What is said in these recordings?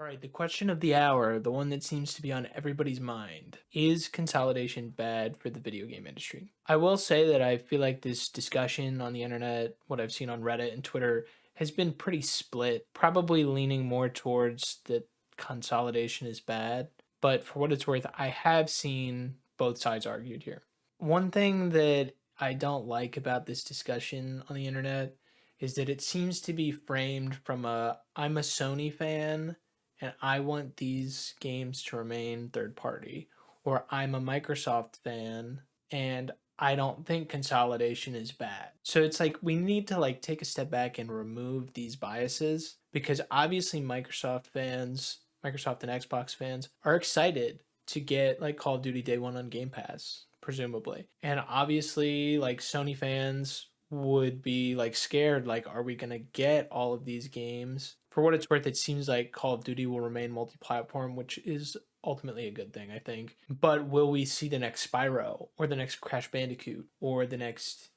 All right, the question of the hour, the one that seems to be on everybody's mind, is consolidation bad for the video game industry? I will say that I feel like this discussion on the internet, what I've seen on Reddit and Twitter, has been pretty split, probably leaning more towards that consolidation is bad. But for what it's worth, I have seen both sides argued here. One thing that I don't like about this discussion on the internet is that it seems to be framed from I'm a Sony fan and I want these games to remain third party, or I'm a Microsoft fan and I don't think consolidation is bad. So it's like we need to take a step back and remove these biases because obviously Microsoft and Xbox fans are excited to get like Call of Duty Day 1 on Game Pass, presumably. And obviously like Sony fans would be like scared like are we going to get all of these games? For what it's worth, it seems like Call of Duty will remain multi-platform, which is ultimately a good thing, I think. But will we see the next Spyro or the next Crash Bandicoot or the next,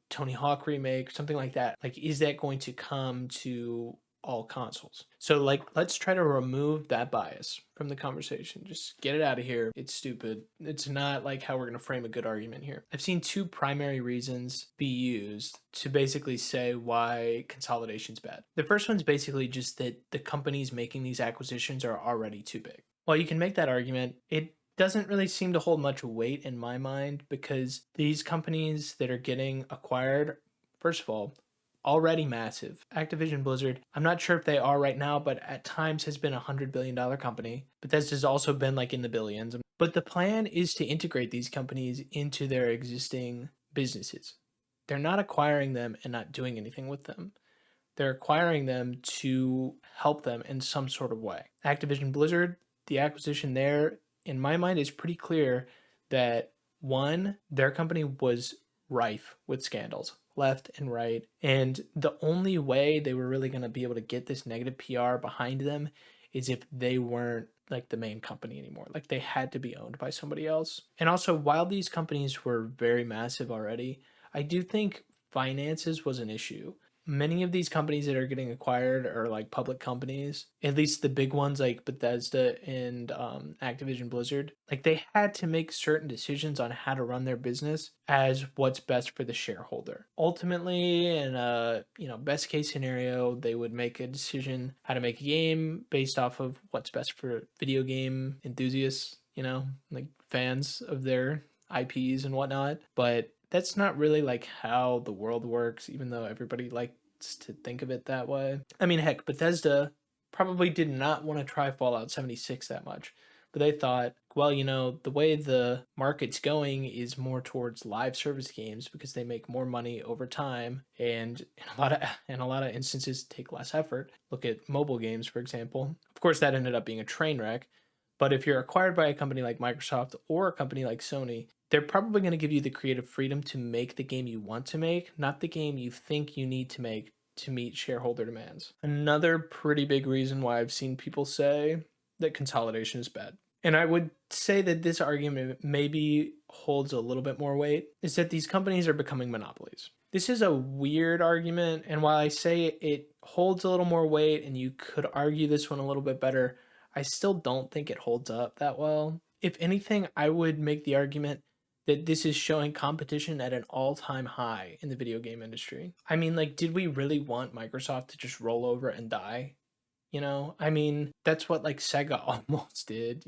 Tony Hawk remake, something like that? Like is that going to come to all consoles? So let's try to remove that bias from the conversation. Just get it out of here. It's stupid. It's not like how we're going to frame a good argument here. I've seen two primary reasons be used to basically say why consolidation's bad. The first one's basically just that the companies making these acquisitions are already too big. While you can make that argument, it doesn't really seem to hold much weight in my mind because these companies that are getting acquired, first of all, already massive. Activision Blizzard, I'm not sure if they are right now, but at times has been $100 billion company. Bethesda's also been like in the billions. But the plan is to integrate these companies into their existing businesses. They're not acquiring them and not doing anything with them. They're acquiring them to help them in some sort of way. Activision Blizzard, the acquisition there, in my mind, is pretty clear that one, their company was rife with scandals left and right. And the only way they were really going to be able to get this negative PR behind them is if they weren't like the main company anymore. Like they had to be owned by somebody else. And also, while these companies were very massive already, I do think finances was an issue. Many of these companies that are getting acquired are like public companies, at least the big ones like Bethesda and Activision Blizzard. Like they had to make certain decisions on how to run their business as what's best for the shareholder. Ultimately, in a best case scenario, they would make a decision how to make a game based off of what's best for video game enthusiasts, like fans of their IPs and whatnot. But that's not really like how the world works, even though everybody likes to think of it that way. I mean, heck, Bethesda probably did not want to try Fallout 76 that much, but they thought, well, the way the market's going is more towards live service games because they make more money over time and in a lot of instances take less effort. Look at mobile games, for example. Of course, that ended up being a train wreck. But if you're acquired by a company like Microsoft or a company like Sony, they're probably going to give you the creative freedom to make the game you want to make, not the game you think you need to make to meet shareholder demands. Another pretty big reason why I've seen people say that consolidation is bad. And I would say that this argument maybe holds a little bit more weight is that these companies are becoming monopolies. This is a weird argument, and while I say it holds a little more weight and you could argue this one a little bit better, I still don't think it holds up that well. If anything, I would make the argument that this is showing competition at an all-time high in the video game industry. I mean, like, did we really want Microsoft to just roll over and die? I mean, that's what like Sega almost did,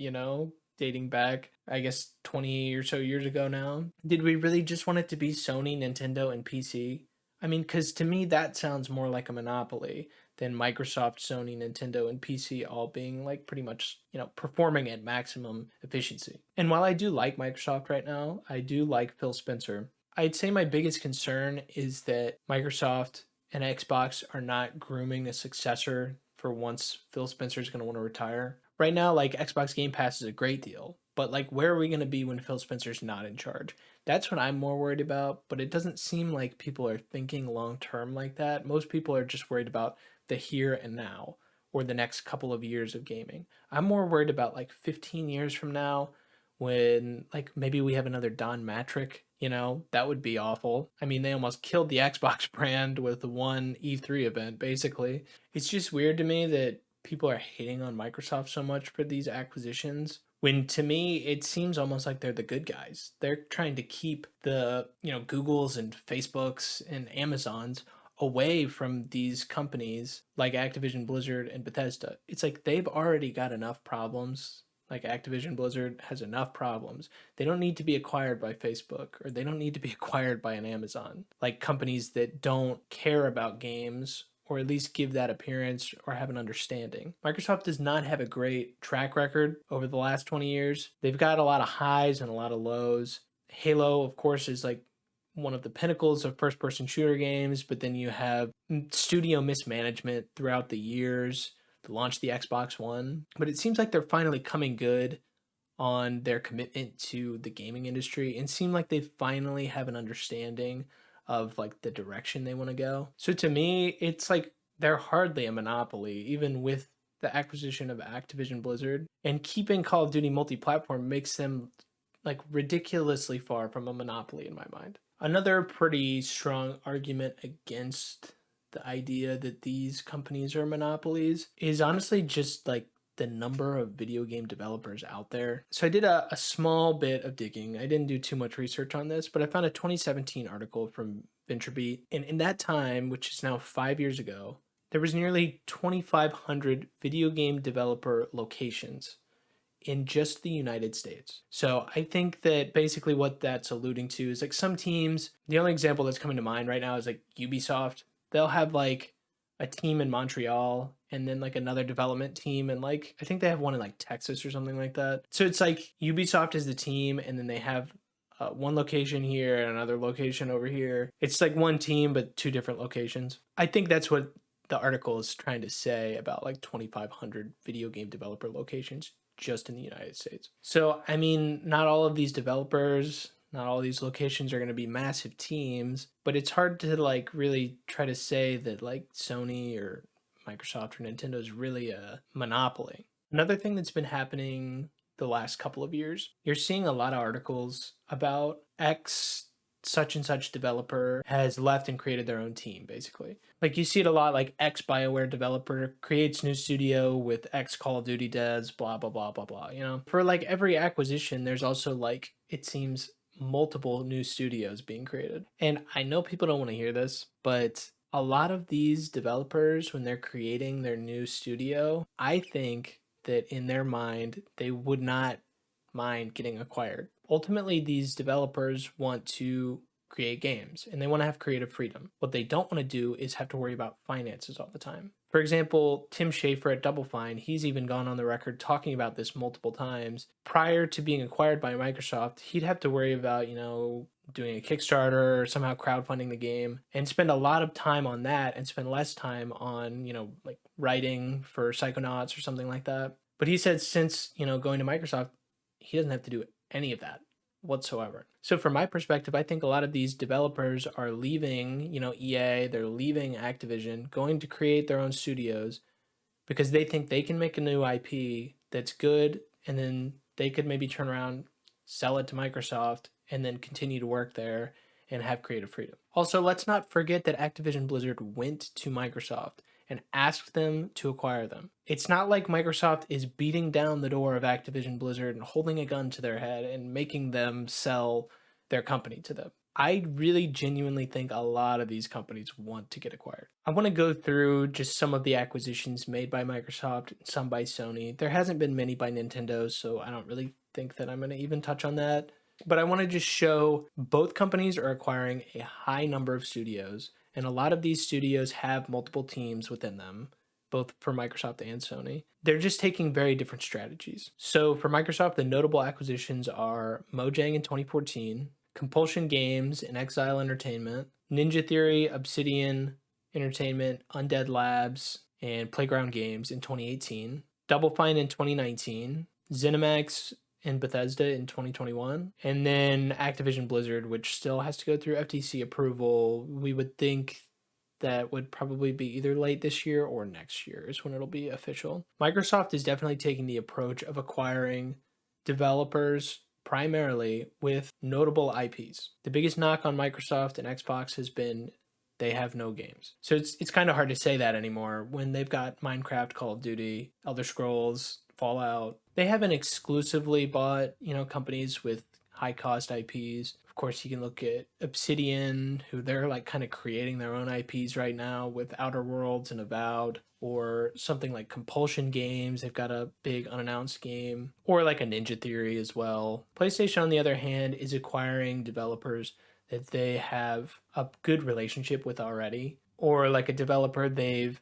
dating back, I guess, 20 or so years ago now. Did we really just want it to be Sony, Nintendo, and PC? I mean, because to me, that sounds more like a monopoly than Microsoft, Sony, Nintendo, and PC all being like pretty much, performing at maximum efficiency. And while I do like Microsoft right now, I do like Phil Spencer. I'd say my biggest concern is that Microsoft and Xbox are not grooming a successor for once Phil Spencer is going to want to retire. Right now, like Xbox Game Pass is a great deal, but like where are we going to be when Phil Spencer's not in charge? That's what I'm more worried about, but it doesn't seem like people are thinking long term like that. Most people are just worried about the here and now or the next couple of years of gaming. I'm more worried about like 15 years from now when like maybe we have another Don Matrick, that would be awful. I mean, they almost killed the Xbox brand with the one E3 event, basically. It's just weird to me that people are hating on Microsoft so much for these acquisitions, when to me it seems almost like they're the good guys. They're trying to keep the, Googles and Facebooks and Amazons away from these companies like Activision Blizzard and Bethesda. It's like they've already got enough problems. Like Activision Blizzard has enough problems. They don't need to be acquired by Facebook, or they don't need to be acquired by an Amazon. Like companies that don't care about games, or at least give that appearance or have an understanding. Microsoft does not have a great track record over the last 20 years. They've got a lot of highs and a lot of lows. Halo, of course, is like one of the pinnacles of first person shooter games, but then you have studio mismanagement throughout the years, the launch of the Xbox One. But it seems like they're finally coming good on their commitment to the gaming industry, and seem like they finally have an understanding of like the direction they want to go. So to me, it's like they're hardly a monopoly, even with the acquisition of Activision Blizzard. And keeping Call of Duty multi-platform makes them like ridiculously far from a monopoly in my mind. Another pretty strong argument against the idea that these companies are monopolies is honestly just like the number of video game developers out there. So I did a small bit of digging. I didn't do too much research on this, but I found a 2017 article from VentureBeat. And in that time, which is now 5 years ago, there was nearly 2,500 video game developer locations in just the United States. So I think that basically what that's alluding to is like some teams, the only example that's coming to mind right now is like Ubisoft. They'll have like a team in Montreal and then like another development team, and like I think they have one in like Texas or something like that. So it's like Ubisoft is the team, and then they have one location here and another location over here. It's like one team but two different locations. I think that's what the article is trying to say about like 2,500 video game developer locations just in the United States. So I mean, not all of these developers, not all these locations are going to be massive teams, but it's hard to like really try to say that like Sony or Microsoft or Nintendo is really a monopoly. Another thing that's been happening the last couple of years, you're seeing a lot of articles about X such and such developer has left and created their own team, basically. Like you see it a lot, like X BioWare developer creates new studio with X Call of Duty devs, blah, blah, blah, blah, blah. For like every acquisition, there's also like, it seems, multiple new studios being created. And I know people don't want to hear this, but a lot of these developers, when they're creating their new studio, I think that in their mind, they would not mind getting acquired. Ultimately, these developers want to create games and they want to have creative freedom. What they don't want to do is have to worry about finances all the time. For example, Tim Schafer at Double Fine, he's even gone on the record talking about this multiple times. Prior to being acquired by Microsoft, he'd have to worry about, doing a Kickstarter or somehow crowdfunding the game, and spend a lot of time on that and spend less time on, like writing for Psychonauts or something like that. But he said since, going to Microsoft, he doesn't have to do any of that whatsoever. So from my perspective, I think a lot of these developers are leaving, EA, they're leaving Activision, going to create their own studios because they think they can make a new IP that's good, and then they could maybe turn around, sell it to Microsoft, and then continue to work there and have creative freedom. Also, let's not forget that Activision Blizzard went to Microsoft and asked them to acquire them. It's not like Microsoft is beating down the door of Activision Blizzard and holding a gun to their head and making them sell their company to them. I really genuinely think a lot of these companies want to get acquired. I want to go through just some of the acquisitions made by Microsoft, some by Sony. There hasn't been many by Nintendo, so I don't really think that I'm going to even touch on that. But I want to just show both companies are acquiring a high number of studios, and a lot of these studios have multiple teams within them, both for Microsoft and Sony. They're just taking very different strategies. So for Microsoft, the notable acquisitions are Mojang in 2014, Compulsion Games and Exile Entertainment, Ninja Theory, Obsidian Entertainment, Undead Labs, and Playground Games in 2018, Double Fine in 2019, ZeniMax and Bethesda in 2021, and then Activision Blizzard, which still has to go through FTC approval. We would think that would probably be either late this year or next year is when it'll be official. Microsoft is definitely taking the approach of acquiring developers primarily with notable IPs. The biggest knock on Microsoft and Xbox has been they have no games. So it's kind of hard to say that anymore when they've got Minecraft, Call of Duty, Elder Scrolls, Fallout. They haven't exclusively bought, companies with high cost IPs. Of course, you can look at Obsidian, who they're like kind of creating their own IPs right now with Outer Worlds and Avowed, or something like Compulsion Games. They've got a big unannounced game, or like a Ninja Theory as well. PlayStation, on the other hand, is acquiring developers that they have a good relationship with already, or like a developer they've,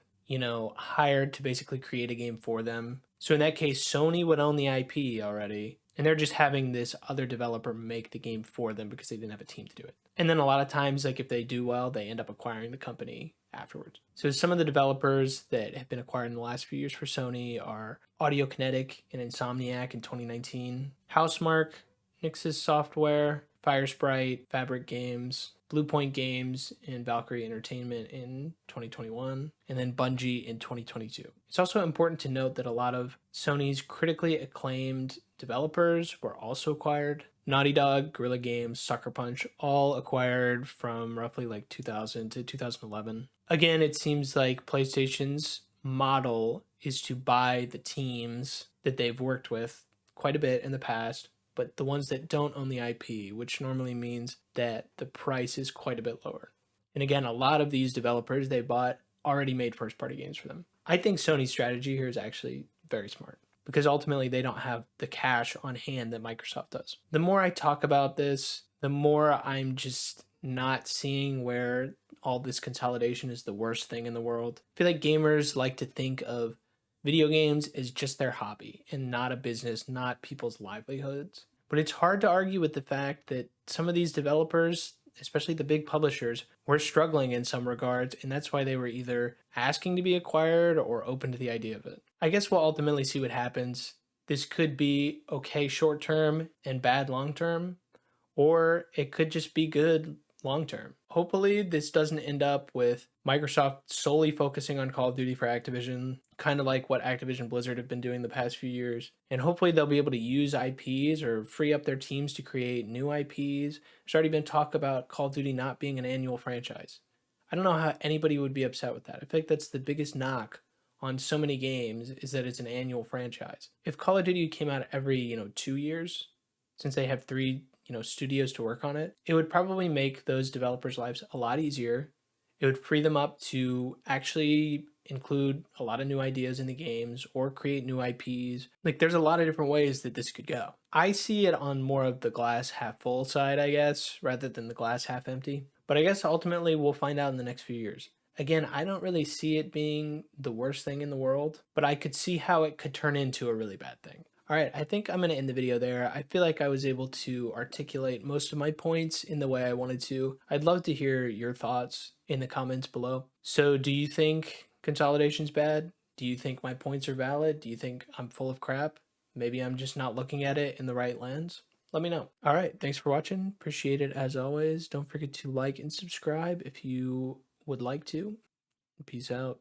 hired to basically create a game for them. So in that case, Sony would own the IP already, and they're just having this other developer make the game for them because they didn't have a team to do it. And then a lot of times, like if they do well, they end up acquiring the company afterwards. So some of the developers that have been acquired in the last few years for Sony are Audio Kinetic and Insomniac in 2019, Housemarque, Nixus Software, Firesprite, Fabric Games, Bluepoint Games, and Valkyrie Entertainment in 2021, and then Bungie in 2022. It's also important to note that a lot of Sony's critically acclaimed developers were also acquired. Naughty Dog, Guerrilla Games, Sucker Punch, all acquired from roughly like 2000 to 2011. Again, it seems like PlayStation's model is to buy the teams that they've worked with quite a bit in the past, but the ones that don't own the IP, which normally means that the price is quite a bit lower. And again, a lot of these developers they bought already made first-party games for them. I think Sony's strategy here is actually very smart because ultimately they don't have the cash on hand that Microsoft does. The more I talk about this, the more I'm just not seeing where all this consolidation is the worst thing in the world. I feel like gamers like to think of video games as just their hobby and not a business, not people's livelihoods. But it's hard to argue with the fact that some of these developers, especially the big publishers, were struggling in some regards, and that's why they were either asking to be acquired or open to the idea of it. I guess we'll ultimately see what happens. This could be okay short term and bad long term, or it could just be good long term. Hopefully, this doesn't end up with Microsoft solely focusing on Call of Duty for Activision, kind of like what Activision Blizzard have been doing the past few years. And hopefully, they'll be able to use IPs or free up their teams to create new IPs. There's already been talk about Call of Duty not being an annual franchise. I don't know how anybody would be upset with that. I feel like that's the biggest knock on so many games is that it's an annual franchise. If Call of Duty came out every, 2 years, since they have three studios to work on it, it would probably make those developers' lives a lot easier. It would free them up to actually include a lot of new ideas in the games or create new IPs. Like there's a lot of different ways that this could go. I see it on more of the glass half full side, I guess, rather than the glass half empty. But I guess ultimately we'll find out in the next few years. Again, I don't really see it being the worst thing in the world, but I could see how it could turn into a really bad thing. All right, I think I'm going to end the video there. I feel like I was able to articulate most of my points in the way I wanted to. I'd love to hear your thoughts in the comments below. So do you think consolidation's bad? Do you think my points are valid? Do you think I'm full of crap? Maybe I'm just not looking at it in the right lens? Let me know. All right, thanks for watching. Appreciate it as always. Don't forget to like and subscribe if you would like to. Peace out.